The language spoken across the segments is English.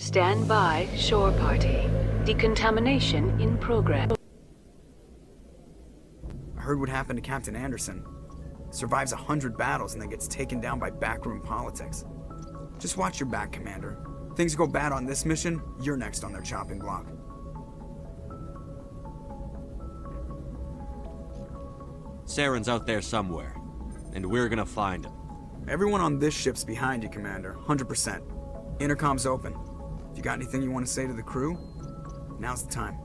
Stand by, shore party. Decontamination in progress. I heard what happened to Captain Anderson. Survives 100 battles and then gets taken down by backroom politics. Just watch your back, Commander. Things go bad on this mission, you're next on their chopping block. Saren's out there somewhere, and we're gonna find him. Everyone on this ship's behind you, Commander. 100%. Intercom's open. If you got anything you want to say to the crew, now's the time.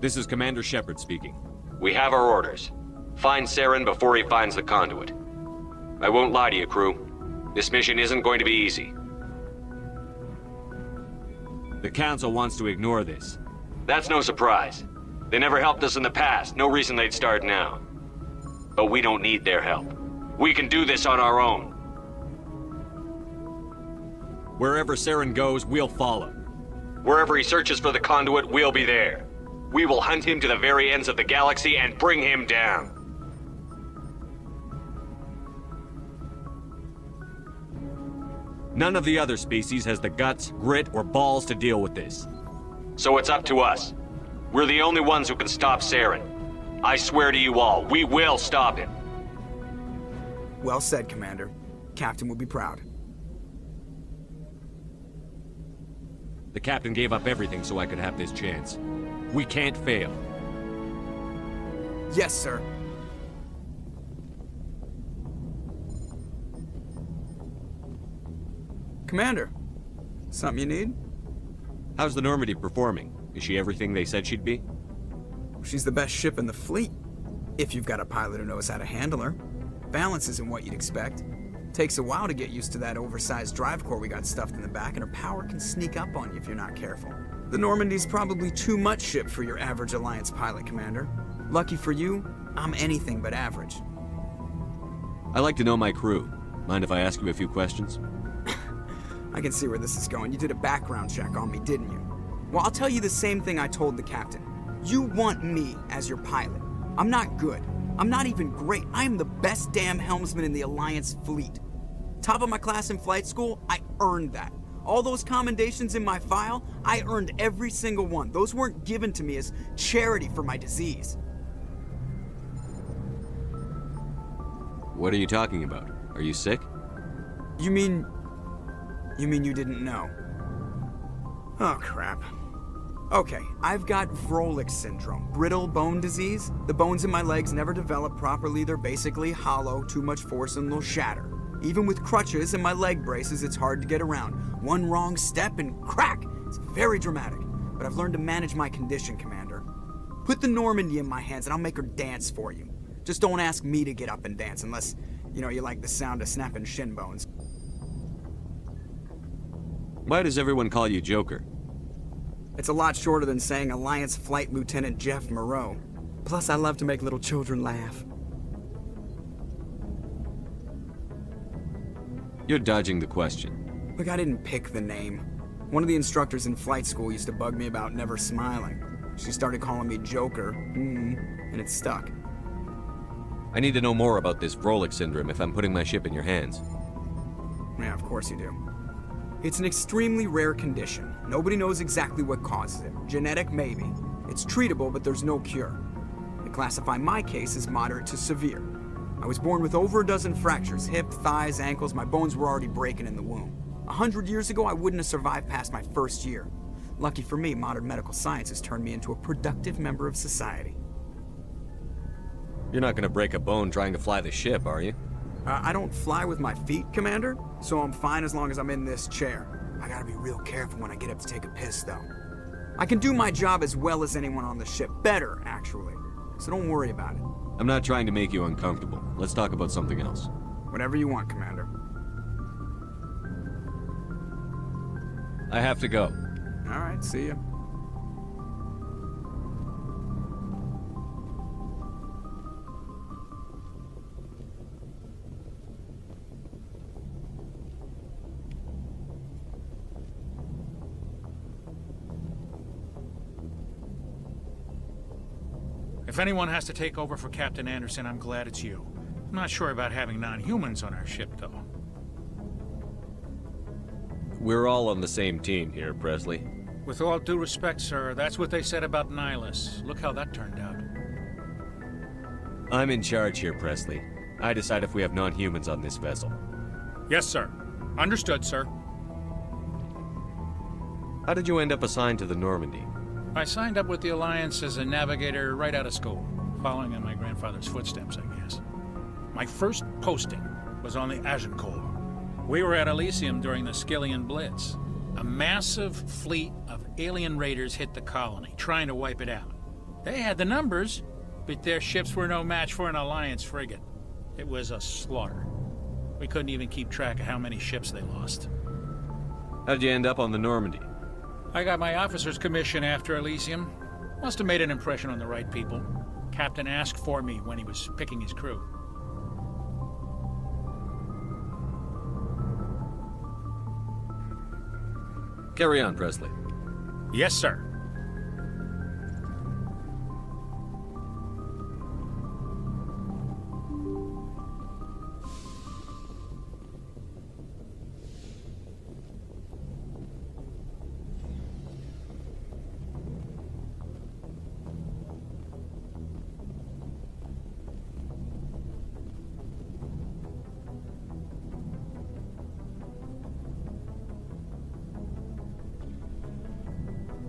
This is Commander Shepard speaking. We have our orders. Find Saren before he finds the conduit. I won't lie to you, crew. This mission isn't going to be easy. The Council wants to ignore this. That's no surprise. They never helped us in the past, no reason they'd start now. But we don't need their help. We can do this on our own. Wherever Saren goes, we'll follow. Wherever he searches for the conduit, we'll be there. We will hunt him to the very ends of the galaxy and bring him down. None of the other species has the guts, grit, or balls to deal with this. So it's up to us. We're the only ones who can stop Saren. I swear to you all, we will stop him. Well said, Commander. Captain will be proud. The captain gave up everything so I could have this chance. We can't fail. Yes, sir. Commander, something you need? How's the Normandy performing? Is she everything they said she'd be? She's the best ship in the fleet, if you've got a pilot who knows how to handle her. Balance isn't what you'd expect. Takes a while to get used to that oversized drive core we got stuffed in the back, and her power can sneak up on you if you're not careful. The Normandy's probably too much ship for your average Alliance pilot, Commander. Lucky for you, I'm anything but average. I like to know my crew. Mind if I ask you a few questions? I can see where this is going. You did a background check on me, didn't you? Well, I'll tell you the same thing I told the captain. You want me as your pilot. I'm not good. I'm not even great. I am the best damn helmsman in the Alliance fleet. Top of my class in flight school, I earned that. All those commendations in my file, I earned every single one. Those weren't given to me as charity for my disease. What are you talking about? Are you sick? You mean you didn't know? Oh, crap. Okay, I've got Vrolik syndrome, brittle bone disease. The bones in my legs never develop properly. They're basically hollow, too much force and they'll shatter. Even with crutches and my leg braces, it's hard to get around. One wrong step and crack! It's very dramatic. But I've learned to manage my condition, Commander. Put the Normandy in my hands and I'll make her dance for you. Just don't ask me to get up and dance unless, you like the sound of snapping shin bones. Why does everyone call you Joker? It's a lot shorter than saying Alliance Flight Lieutenant Jeff Moreau. Plus, I love to make little children laugh. You're dodging the question. Look, I didn't pick the name. One of the instructors in flight school used to bug me about never smiling. She started calling me Joker, and it stuck. I need to know more about this Vrolik syndrome if I'm putting my ship in your hands. Yeah, of course you do. It's an extremely rare condition. Nobody knows exactly what causes it. Genetic, maybe. It's treatable, but there's no cure. They classify my case as moderate to severe. I was born with over a dozen fractures, hip, thighs, ankles. My bones were already breaking in the womb. 100 years ago, I wouldn't have survived past my first year. Lucky for me, modern medical science has turned me into a productive member of society. You're not gonna break a bone trying to fly the ship, are you? I don't fly with my feet, Commander, so I'm fine as long as I'm in this chair. I gotta be real careful when I get up to take a piss, though. I can do my job as well as anyone on the ship. Better, actually. So don't worry about it. I'm not trying to make you uncomfortable. Let's talk about something else. Whatever you want, Commander. I have to go. All right, see ya. If anyone has to take over for Captain Anderson, I'm glad it's you. I'm not sure about having non-humans on our ship, though. We're all on the same team here, Presley. With all due respect, sir, that's what they said about Nihilus. Look how that turned out. I'm in charge here, Presley. I decide if we have non-humans on this vessel. Yes, sir. Understood, sir. How did you end up assigned to the Normandy? I signed up with the Alliance as a navigator right out of school, following in my grandfather's footsteps, I guess. My first posting was on the Agincourt. We were at Elysium during the Skillian Blitz. A massive fleet of alien raiders hit the colony, trying to wipe it out. They had the numbers, but their ships were no match for an Alliance frigate. It was a slaughter. We couldn't even keep track of how many ships they lost. How'd you end up on the Normandy? I got my officer's commission after Elysium. Must have made an impression on the right people. Captain asked for me when he was picking his crew. Carry on, Presley. Yes, sir.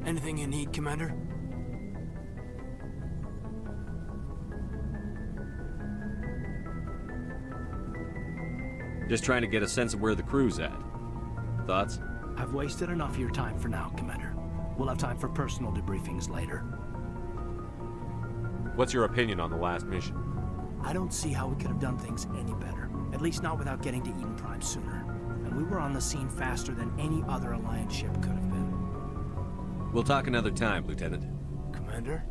Anything you need, Commander? Just trying to get a sense of where the crew's at. Thoughts? I've wasted enough of your time for now, Commander. We'll have time for personal debriefings later. What's your opinion on the last mission? I don't see how we could have done things any better. At least not without getting to Eden Prime sooner. And we were on the scene faster than any other Alliance ship could have been. We'll talk another time, Lieutenant. Commander?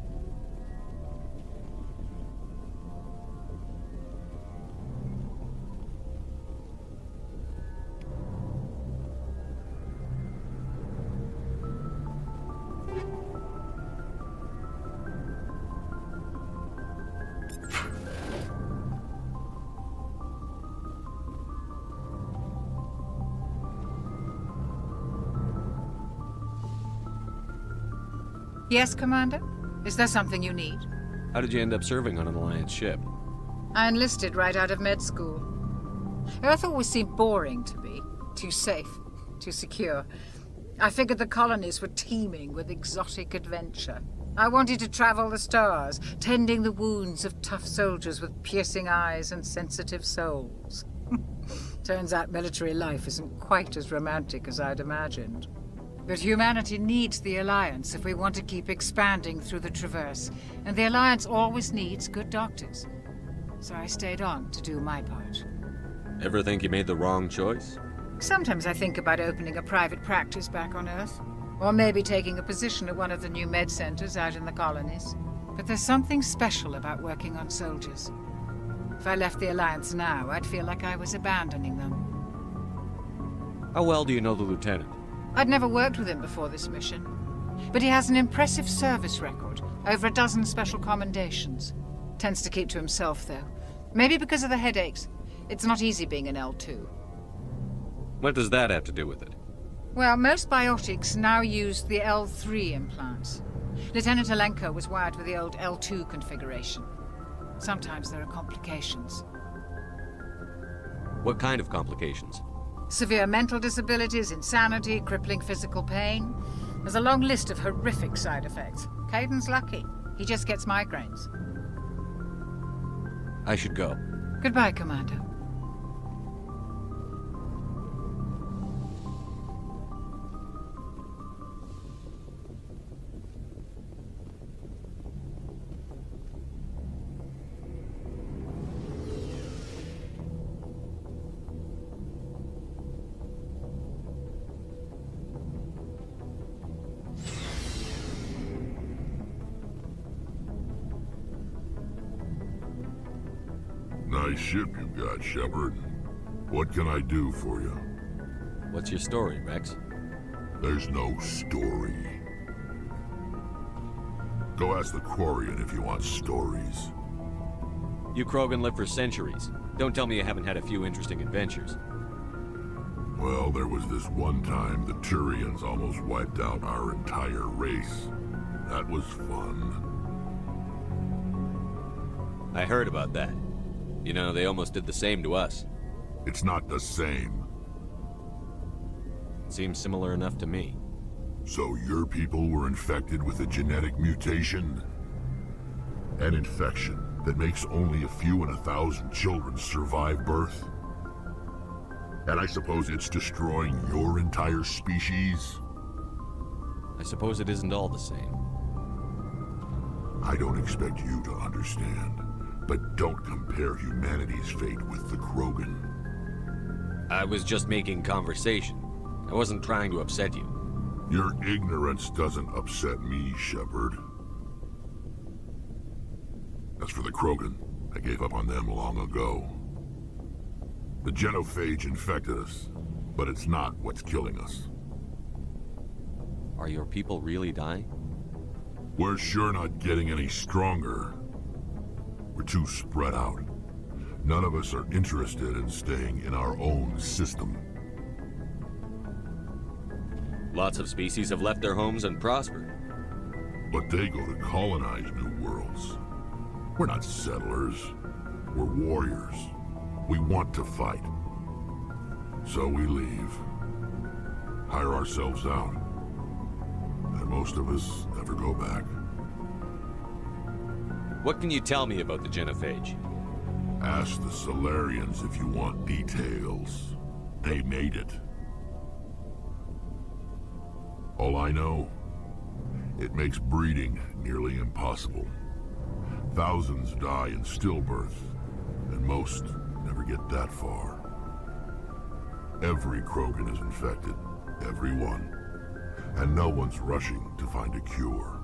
Yes, Commander? Is there something you need? How did you end up serving on an Alliance ship? I enlisted right out of med school. Earth always seemed boring to me. Too safe, too secure. I figured the colonies were teeming with exotic adventure. I wanted to travel the stars, tending the wounds of tough soldiers with piercing eyes and sensitive souls. Turns out military life isn't quite as romantic as I'd imagined. But humanity needs the Alliance if we want to keep expanding through the Traverse, and the Alliance always needs good doctors. So I stayed on to do my part. Ever think you made the wrong choice? Sometimes I think about opening a private practice back on Earth, or maybe taking a position at one of the new med centers out in the colonies. But there's something special about working on soldiers. If I left the Alliance now, I'd feel like I was abandoning them. How well do you know the Lieutenant? I'd never worked with him before this mission, but he has an impressive service record, over a dozen special commendations. Tends to keep to himself, though. Maybe because of the headaches. It's not easy being an L2. What does that have to do with it? Well, most biotics now use the L3 implants. Lieutenant Alenko was wired with the old L2 configuration. Sometimes there are complications. What kind of complications? Severe mental disabilities, insanity, crippling physical pain. There's a long list of horrific side effects. Caden's lucky. He just gets migraines. I should go. Goodbye, Commander. Nice ship you got, Shepard. What can I do for you? What's your story, Rex? There's no story. Go ask the Quarian if you want stories. You Krogan live for centuries. Don't tell me you haven't had a few interesting adventures. Well, there was this one time the Turians almost wiped out our entire race. That was fun. I heard about that. You know, they almost did the same to us. It's not the same. Seems similar enough to me. So your people were infected with a genetic mutation? An infection that makes only a few in 1,000 children survive birth? And I suppose it's destroying your entire species? I suppose it isn't all the same. I don't expect you to understand, but don't compare humanity's fate with the Krogan. I was just making conversation. I wasn't trying to upset you. Your ignorance doesn't upset me, Shepard. As for the Krogan, I gave up on them long ago. The genophage infected us, but it's not what's killing us. Are your people really dying? We're sure not getting any stronger. We're too spread out. None of us are interested in staying in our own system. Lots of species have left their homes and prospered. But they go to colonize new worlds. We're not settlers. We're warriors. We want to fight. So we leave. Hire ourselves out. And most of us never go back. What can you tell me about the genophage? Ask the Solarians if you want details. They made it. All I know, it makes breeding nearly impossible. Thousands die in stillbirth, and most never get that far. Every Krogan is infected, every one. And no one's rushing to find a cure.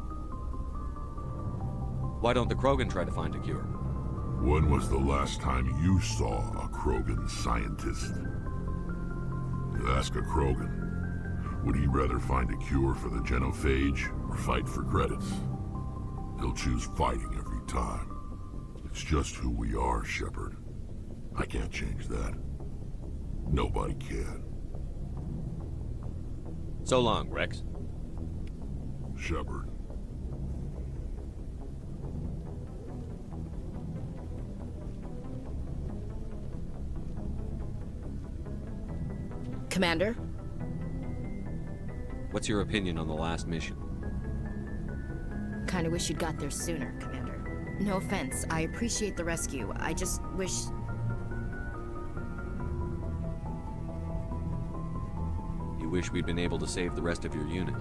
Why don't the Krogan try to find a cure? When was the last time you saw a Krogan scientist? Ask a Krogan. Would he rather find a cure for the genophage or fight for credits? He'll choose fighting every time. It's just who we are, Shepard. I can't change that. Nobody can. So long, Rex. Shepard. Commander? What's your opinion on the last mission? Kinda wish you'd got there sooner, Commander. No offense, I appreciate the rescue. I just wish... You wish we'd been able to save the rest of your unit?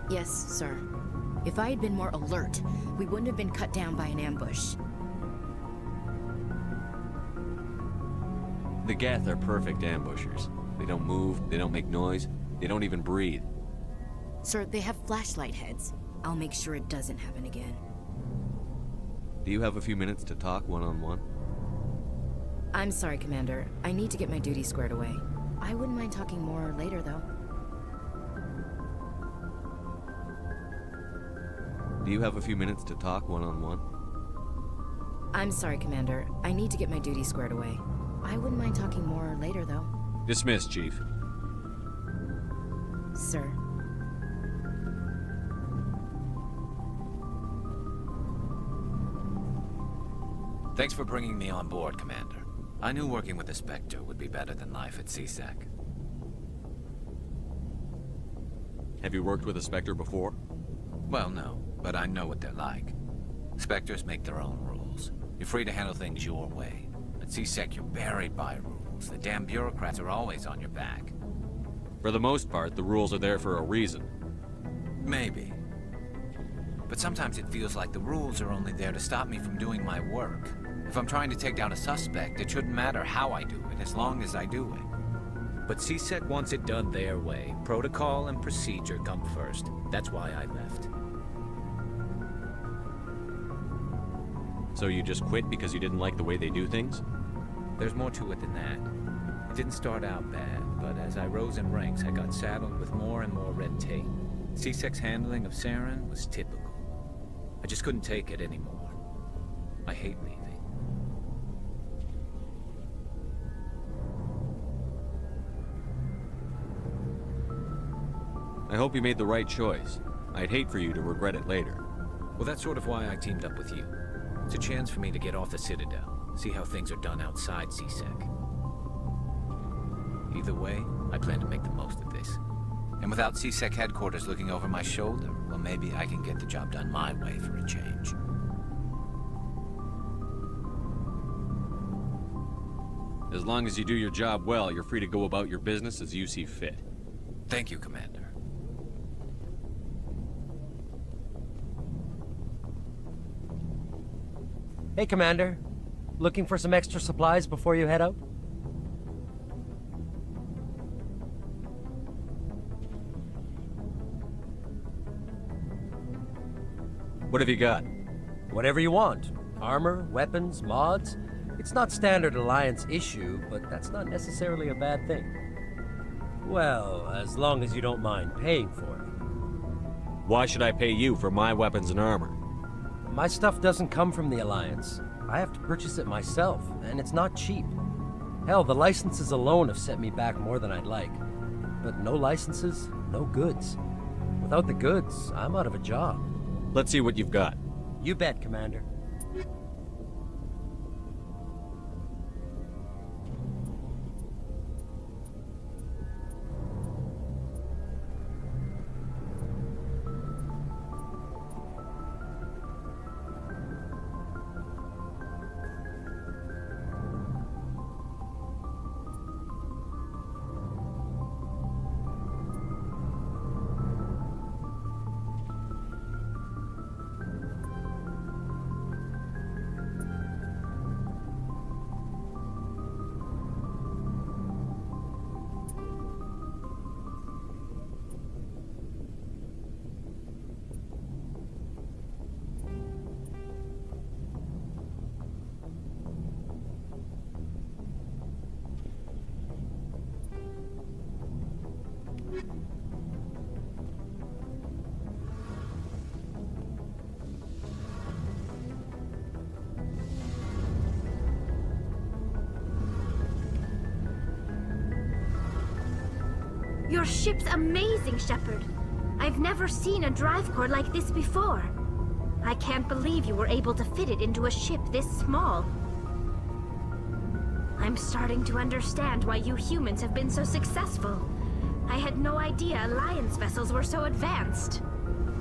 Yes, sir. If I had been more alert, we wouldn't have been cut down by an ambush. The Geth are perfect ambushers. They don't move, they don't make noise, they don't even breathe. Sir, they have flashlight heads. I'll make sure it doesn't happen again. Do you have a few minutes to talk one-on-one? I'm sorry, Commander. I need to get my duty squared away. I wouldn't mind talking more later, though. Do you have a few minutes to talk one-on-one? I'm sorry, Commander. I need to get my duty squared away. I wouldn't mind talking more later, though. Dismissed, Chief. Sir. Thanks for bringing me on board, Commander. I knew working with the Spectre would be better than life at CSEC. Have you worked with a Spectre before? Well, no, but I know what they're like. Spectres make their own rules. You're free to handle things your way. At CSEC, you're buried by rules. The damn bureaucrats are always on your back. For the most part, the rules are there for a reason. Maybe. But sometimes it feels like the rules are only there to stop me from doing my work. If I'm trying to take down a suspect, it shouldn't matter how I do it, as long as I do it. But CSEC wants it done their way. Protocol and procedure come first. That's why I left. So you just quit because you didn't like the way they do things? There's more to it than that. It didn't start out bad, but as I rose in ranks, I got saddled with more and more red tape. CSEC's handling of Saren was typical. I just couldn't take it anymore. I hate leaving. I hope you made the right choice. I'd hate for you to regret it later. Well, that's sort of why I teamed up with you. It's a chance for me to get off the Citadel, see how things are done outside CSEC. Either way, I plan to make the most of this. And without CSEC headquarters looking over my shoulder, well, maybe I can get the job done my way for a change. As long as you do your job well, you're free to go about your business as you see fit. Thank you, Commander. Hey, Commander. Looking for some extra supplies before you head out? What have you got? Whatever you want. Armor, weapons, mods. It's not standard Alliance issue, but that's not necessarily a bad thing. Well, as long as you don't mind paying for it. Why should I pay you for my weapons and armor? My stuff doesn't come from the Alliance. I have to purchase it myself, and it's not cheap. Hell, the licenses alone have set me back more than I'd like. But no licenses, no goods. Without the goods, I'm out of a job. Let's see what you've got. You bet, Commander. Your ship's amazing, Shepard. I've never seen a drive core like this before. I can't believe you were able to fit it into a ship this small. I'm starting to understand why you humans have been so successful. I had no idea Alliance vessels were so advanced.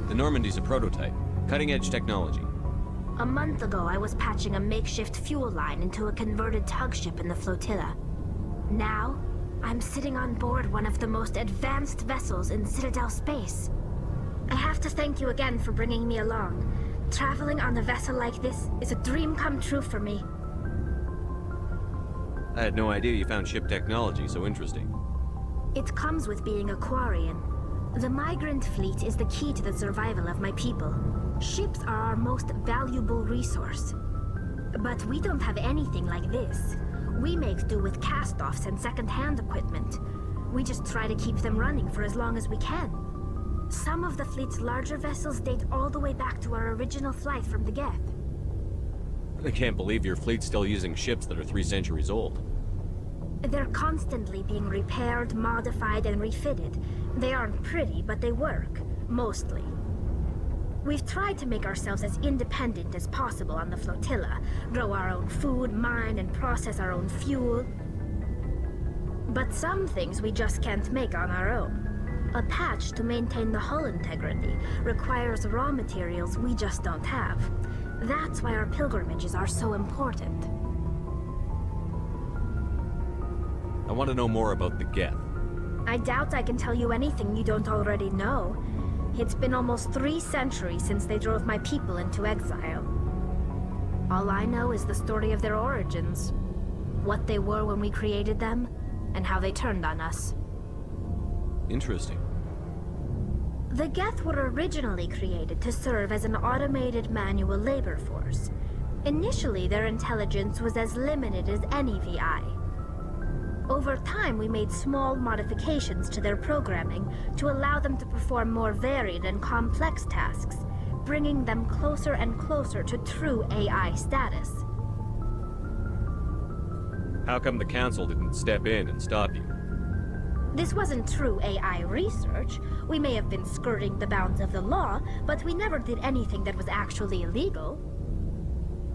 The Normandy's a prototype. Cutting-edge technology. A month ago, I was patching a makeshift fuel line into a converted tug ship in the flotilla. Now, I'm sitting on board one of the most advanced vessels in Citadel space. I have to thank you again for bringing me along. Traveling on a vessel like this is a dream come true for me. I had no idea you found ship technology so interesting. It comes with being a Quarian. The migrant fleet is the key to the survival of my people. Ships are our most valuable resource. But we don't have anything like this. We make do with cast-offs and second-hand equipment. We just try to keep them running for as long as we can. Some of the fleet's larger vessels date all the way back to our original flight from the Geth. I can't believe your fleet's still using ships that are 3 centuries old. They're constantly being repaired, modified, and refitted. They aren't pretty, but they work. Mostly. We've tried to make ourselves as independent as possible on the flotilla, grow our own food, mine, and process our own fuel. But some things we just can't make on our own. A patch to maintain the hull integrity requires raw materials we just don't have. That's why our pilgrimages are so important. I want to know more about the Geth. I doubt I can tell you anything you don't already know. It's been almost 3 centuries since they drove my people into exile. All I know is the story of their origins. What they were when we created them, and how they turned on us. Interesting. The Geth were originally created to serve as an automated manual labor force. Initially, their intelligence was as limited as any VI. Over time, we made small modifications to their programming to allow them to perform more varied and complex tasks. bringing them closer and closer to true AI status. How come the Council didn't step in and stop you? This wasn't true AI research. We may have been skirting the bounds of the law, but we never did anything that was actually illegal.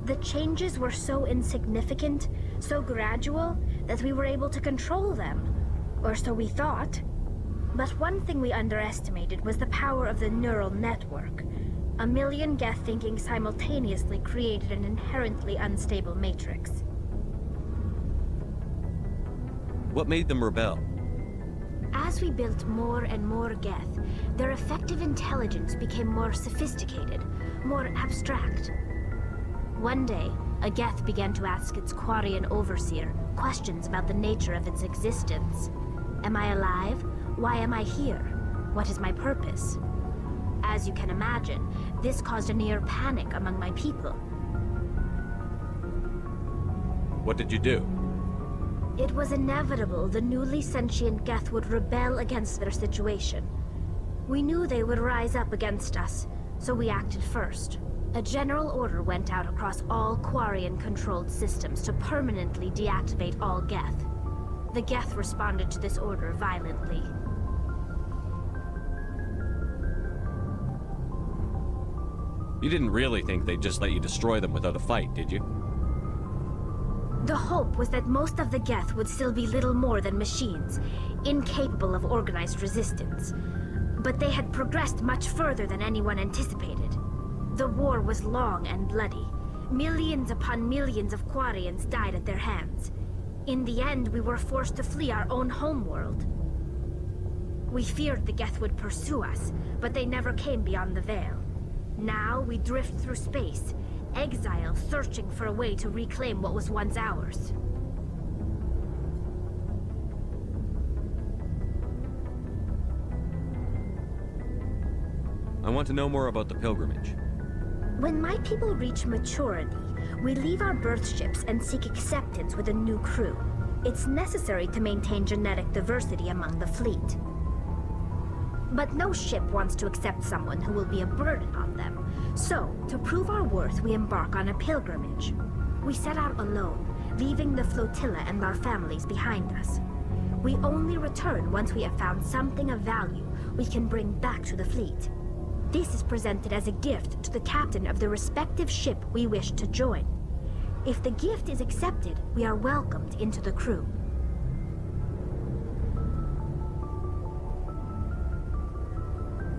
The changes were so insignificant, so gradual, that we were able to control them. Or so we thought. But one thing we underestimated was the power of the neural network. A million Geth thinking simultaneously created an inherently unstable matrix. What made them rebel? As we built more and more Geth, their effective intelligence became more sophisticated, more abstract. One day, a Geth began to ask its Quarian overseer questions about the nature of its existence. Am I alive? Why am I here? What is my purpose? As you can imagine, this caused a near panic among my people. What did you do? It was inevitable the newly sentient Geth would rebel against their situation. We knew they would rise up against us, so we acted first. A general order went out across all Quarian-controlled systems to permanently deactivate all Geth. The Geth responded to this order violently. You didn't really think they'd just let you destroy them without a fight, did you? The hope was that most of the Geth would still be little more than machines, incapable of organized resistance. But they had progressed much further than anyone anticipated. The war was long and bloody. Millions upon millions of Quarians died at their hands. In the end, we were forced to flee our own homeworld. We feared the Geth would pursue us, but they never came beyond the Veil. Now we drift through space, exile searching for a way to reclaim what was once ours. I want to know more about the pilgrimage. When my people reach maturity, we leave our birth ships and seek acceptance with a new crew. It's necessary to maintain genetic diversity among the fleet. But no ship wants to accept someone who will be a burden on them. So, to prove our worth, we embark on a pilgrimage. We set out alone, leaving the flotilla and our families behind us. We only return once we have found something of value we can bring back to the fleet. This is presented as a gift to the captain of the respective ship we wish to join. If the gift is accepted, we are welcomed into the crew.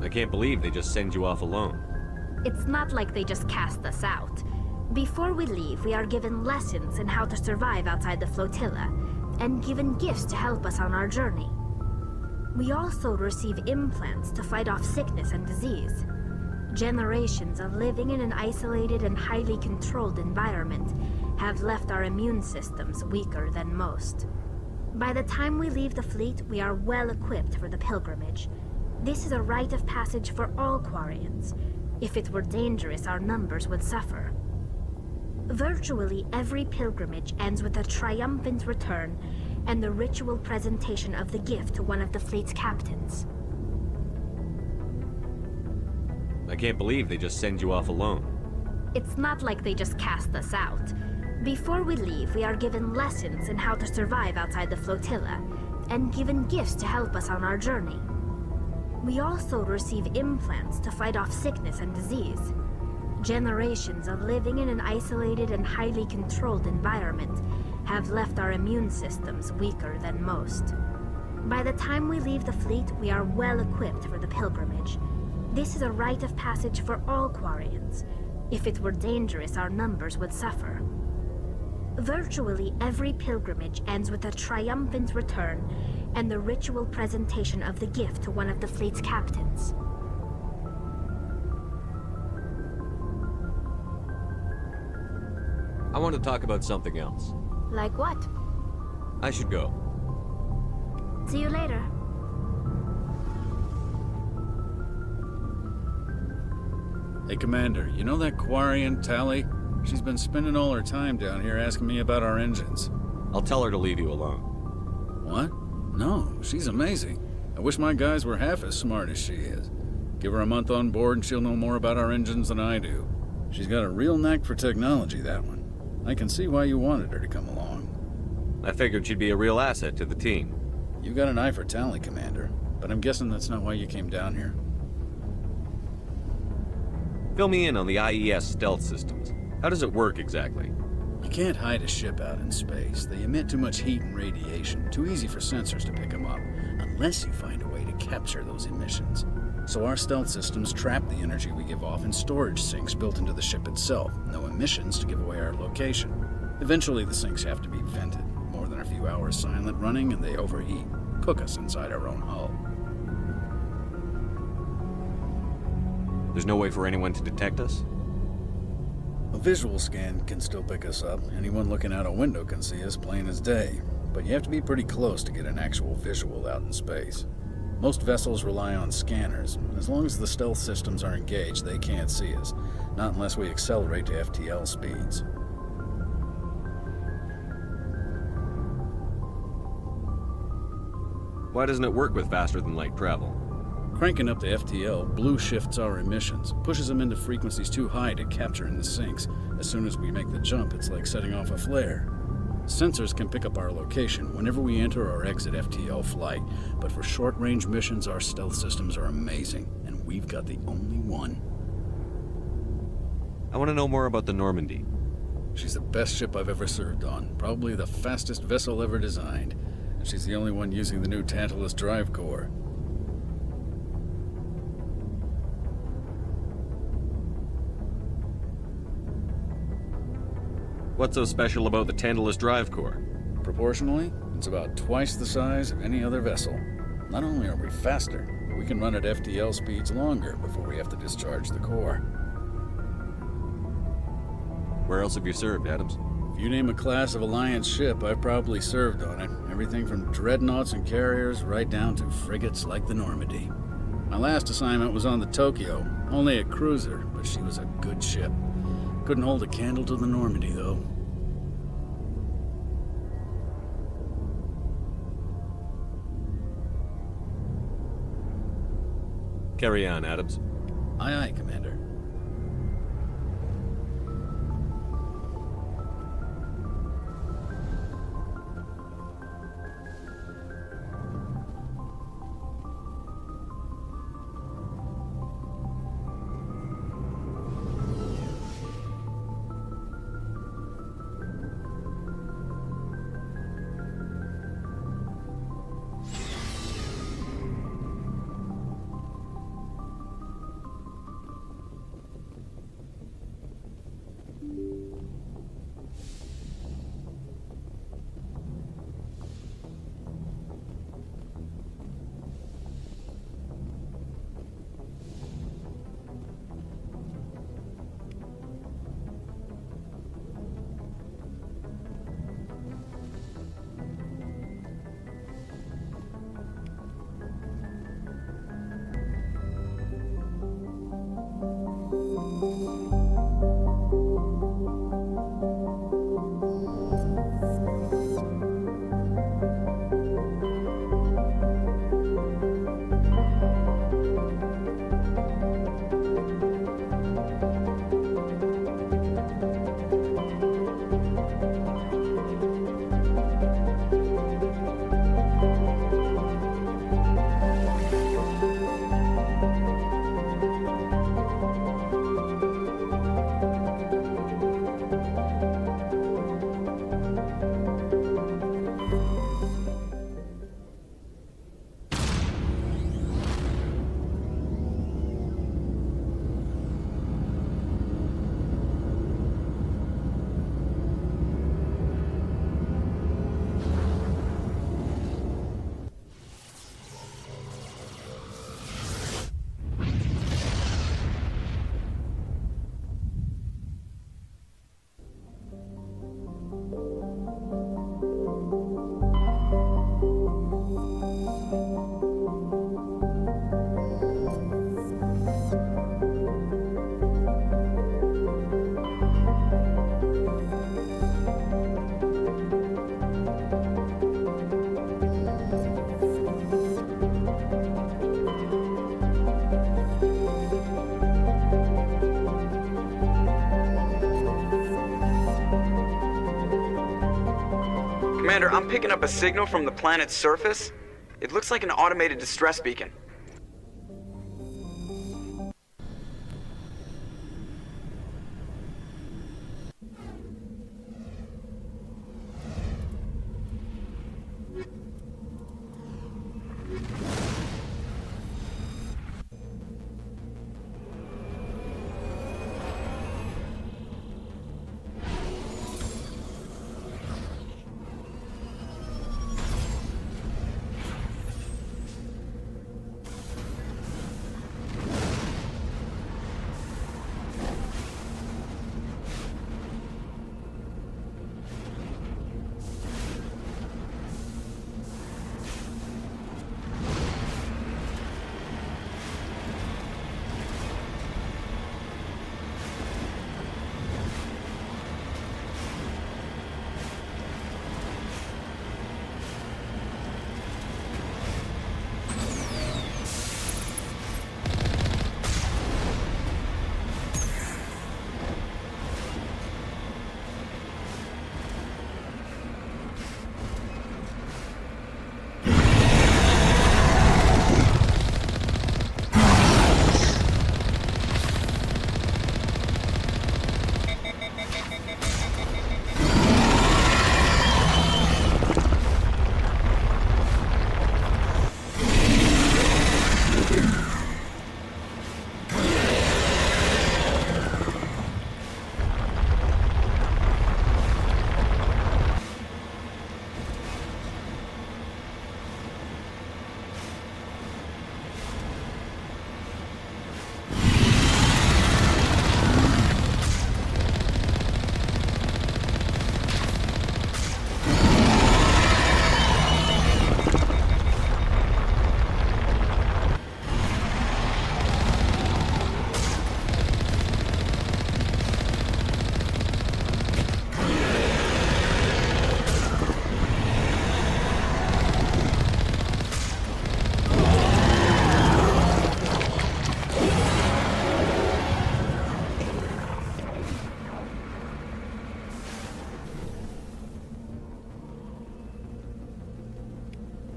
I can't believe they just send you off alone. It's not like they just cast us out. Before we leave, we are given lessons in how to survive outside the flotilla, and given gifts to help us on our journey. We also receive implants to fight off sickness and disease. Generations of living in an isolated and highly controlled environment have left our immune systems weaker than most. By the time we leave the fleet, we are well equipped for the pilgrimage. This is a rite of passage for all Quarians. If it were dangerous, our numbers would suffer. Virtually every pilgrimage ends with a triumphant return and the ritual presentation of the gift to one of the fleet's captains. I can't believe they just send you off alone. It's not like they just cast us out. Before we leave, we are given lessons in how to survive outside the flotilla, and given gifts to help us on our journey. We also receive implants to fight off sickness and disease. Generations of living in an isolated and highly controlled environment have left our immune systems weaker than most. By the time we leave the fleet, we are well equipped for the pilgrimage. This is a rite of passage for all Quarians. If it were dangerous, our numbers would suffer. Virtually every pilgrimage ends with a triumphant return and the ritual presentation of the gift to one of the fleet's captains. I want to talk about something else. Like what? I should go. See you later. Hey, Commander, you know that Quarian, Tally? She's been spending all her time down here asking me about our engines. I'll tell her to leave you alone. What? No, she's amazing. I wish my guys were half as smart as she is. Give her a month on board and she'll know more about our engines than I do. She's got a real knack for technology, that one. I can see why you wanted her to come along. I figured she'd be a real asset to the team. You got an eye for talent, Commander, but I'm guessing that's not why you came down here. Fill me in on the IES stealth systems. How does it work exactly? You can't hide a ship out in space. They emit too much heat and radiation. Too easy for sensors to pick them up, unless you find a way to capture those emissions. So our stealth systems trap the energy we give off in storage sinks built into the ship itself. No emissions to give away our location. Eventually the sinks have to be vented. More than a few hours silent running and they overheat. Cook us inside our own hull. There's no way for anyone to detect us? A visual scan can still pick us up. Anyone looking out a window can see us plain as day. But you have to be pretty close to get an actual visual out in space. Most vessels rely on scanners. As long as the stealth systems are engaged, they can't see us. Not unless we accelerate to FTL speeds. Why doesn't it work with faster-than-light travel? Cranking up to FTL blue shifts our emissions, pushes them into frequencies too high to capture in the sinks. As soon as we make the jump, it's like setting off a flare. Sensors can pick up our location whenever we enter or exit FTL flight, but for short-range missions, our stealth systems are amazing, and we've got the only one. I want to know more about the Normandy. She's the best ship I've ever served on, probably the fastest vessel ever designed, and she's the only one using the new Tantalus drive core. What's so special about the Tantalus drive core? Proportionally, it's about twice the size of any other vessel. Not only are we faster, but we can run at FTL speeds longer before we have to discharge the core. Where else have you served, Adams? If you name a class of Alliance ship, I've probably served on it. Everything from dreadnoughts and carriers right down to frigates like the Normandy. My last assignment was on the Tokyo, only a cruiser, but she was a good ship. Couldn't hold a candle to the Normandy, though. Carry on, Adams. Aye, aye, Commander. I'm picking up a signal from the planet's surface. It looks like an automated distress beacon.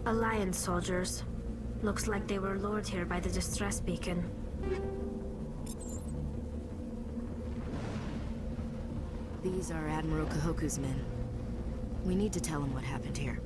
Alliance soldiers. Looks like they were lured here by the distress beacon. These are Admiral Kahoku's men. We need to tell him what happened here.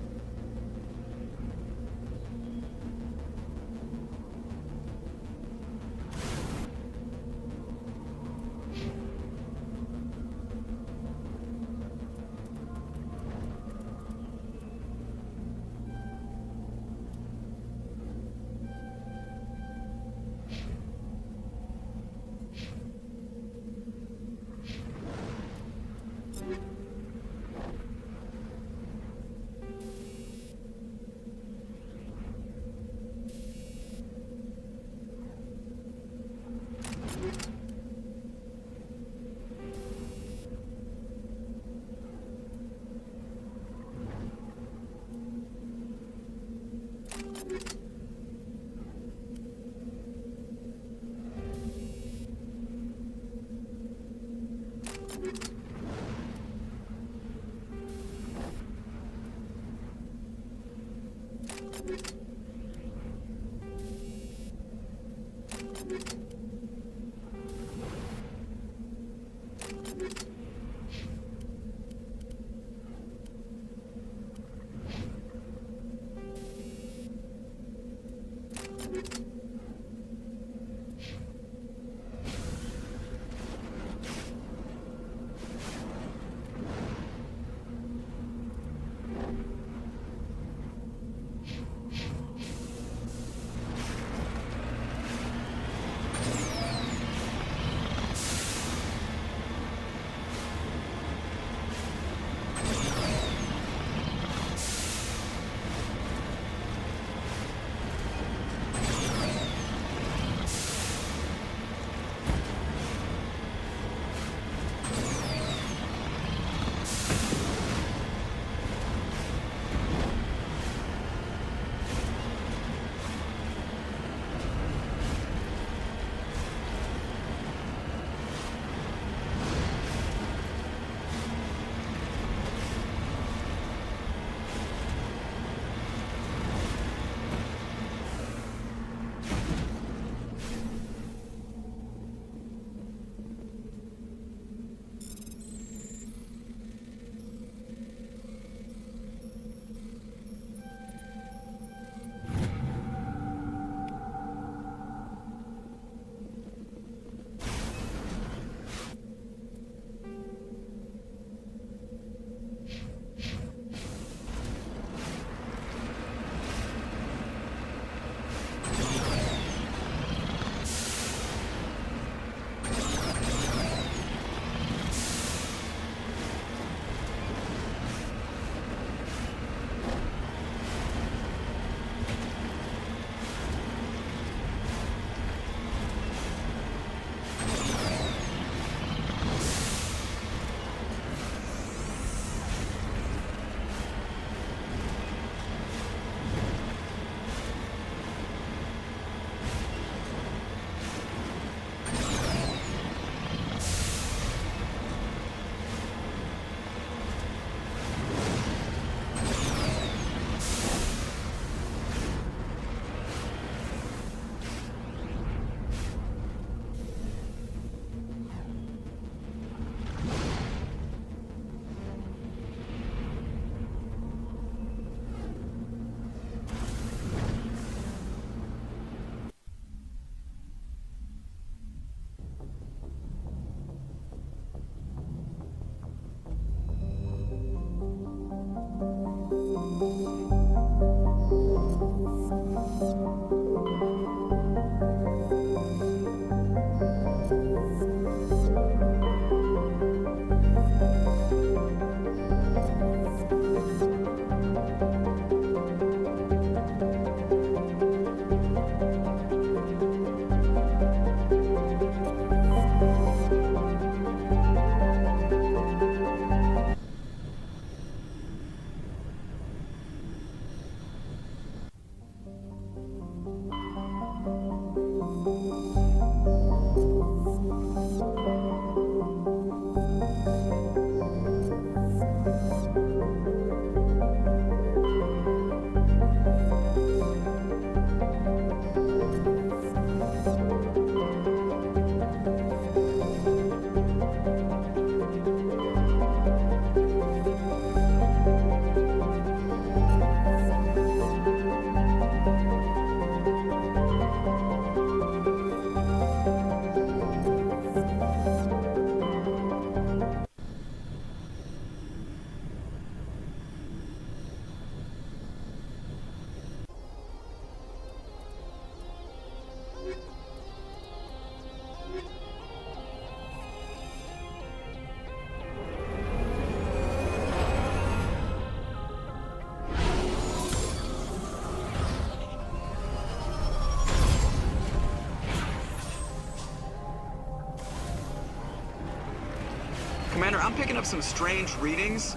I'm picking up some strange readings.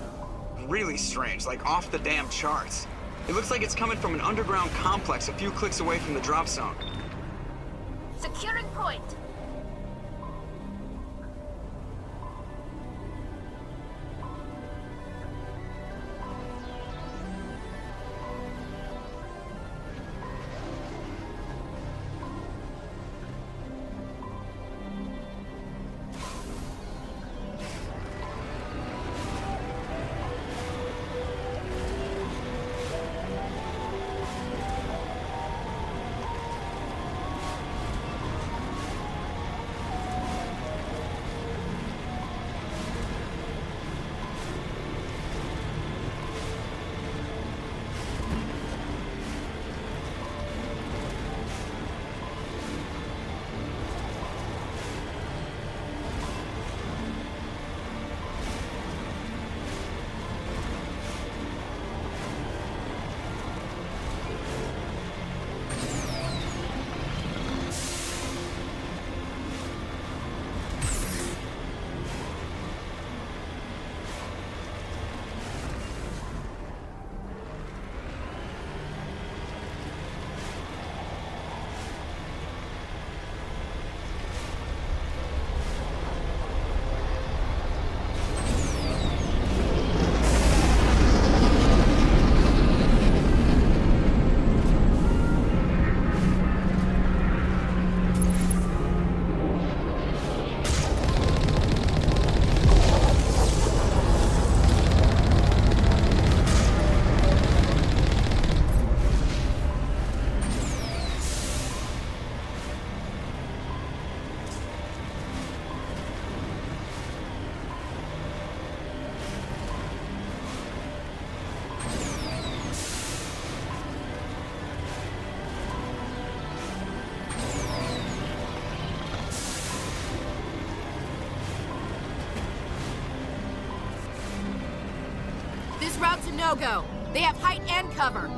Really strange, like off the damn charts. It looks like it's coming from an underground complex a few clicks away from the drop zone. Securing point. This route's a no-go. They have height and cover.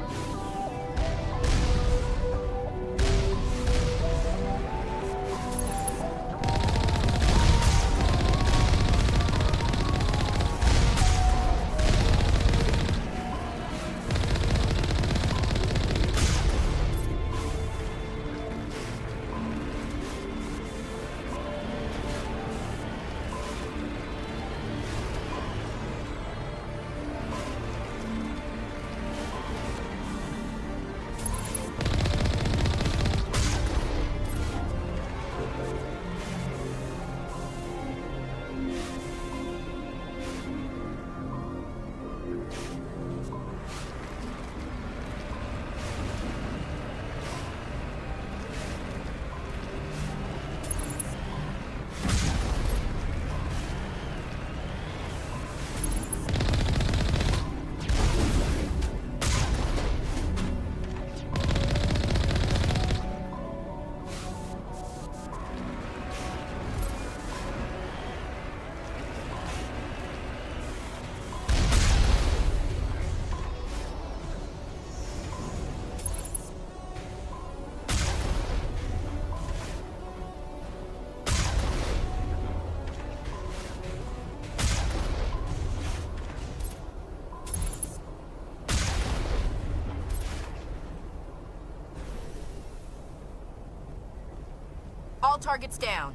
All targets down.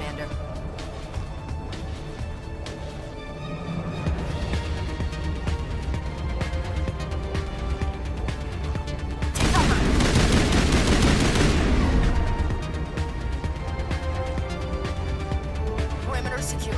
Commander. Perimeter secure.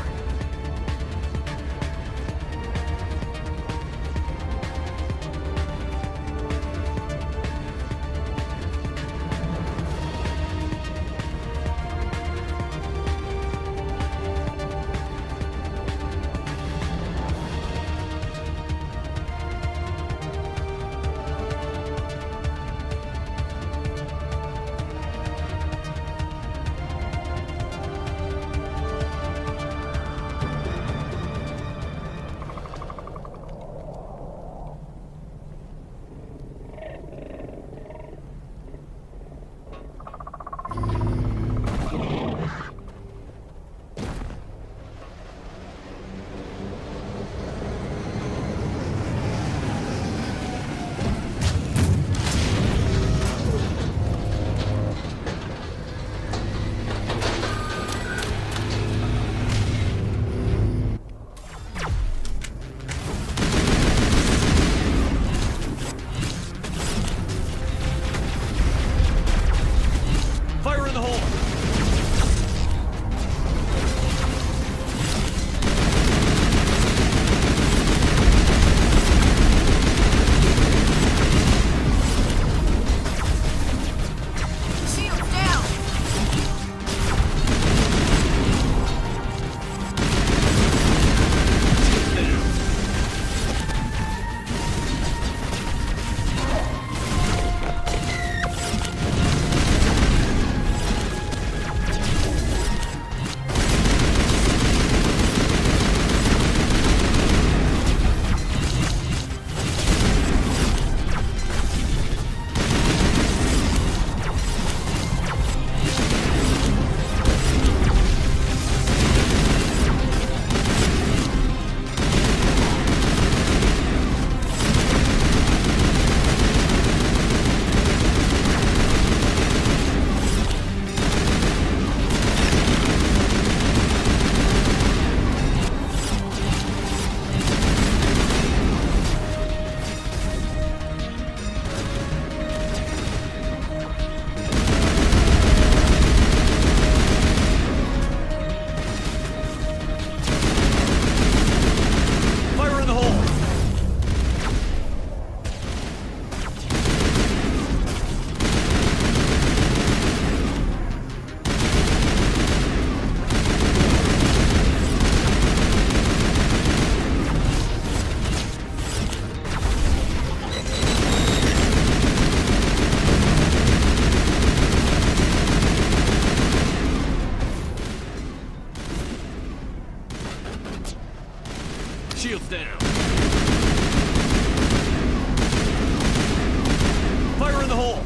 Fire in the hole! Shields down! Fire in the hole! Shields down! Fire in the hole!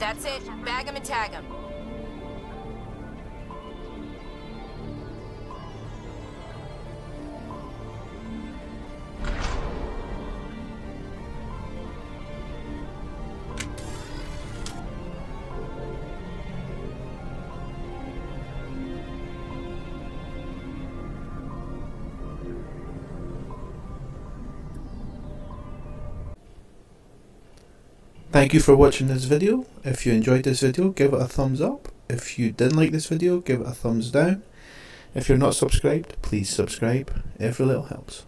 That's it. Bag him and tag him. Thank you for watching this video. If you enjoyed this video, give it a thumbs up. If you didn't like this video, give it a thumbs down. If you're not subscribed, please subscribe. Every little helps.